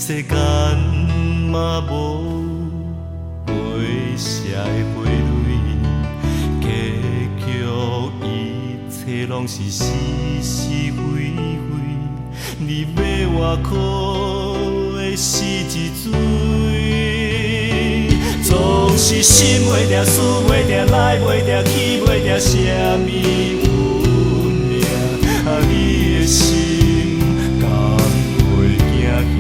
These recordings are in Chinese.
世间嘛无袂舍的花蕊，结局一切拢是是是非非。你要外苦的是一水，总是心袂定，思袂定，来袂定，去袂定，啥物运命？你的心甘袂行行？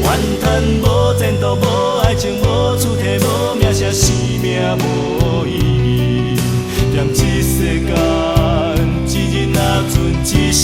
怨叹无前途，无爱情，无主体，无名声，生命无意义。踮这世间，一日若剩一时。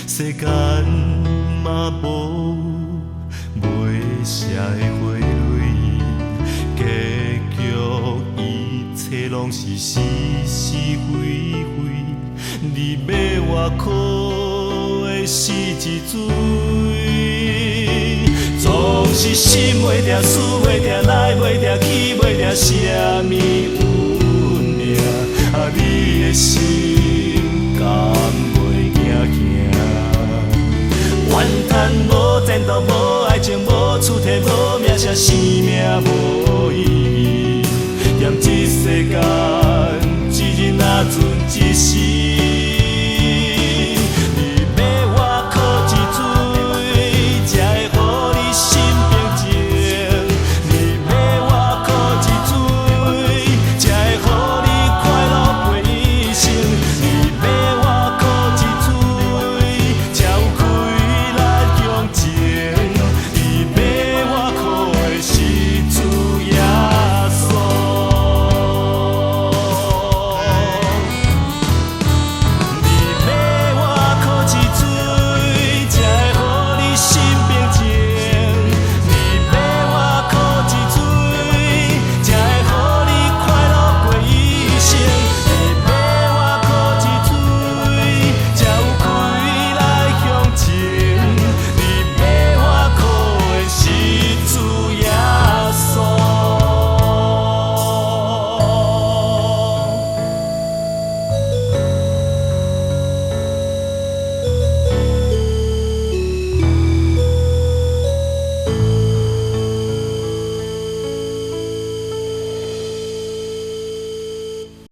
世间嘛无袂舍的花蕊，结局一切拢是是是非非。你要我苦的是一水，总是心袂定，思袂定，来袂定，去袂定，啥物运命？你的心甘袂行行？怨叹无前途，无爱情，无主体，无名声，生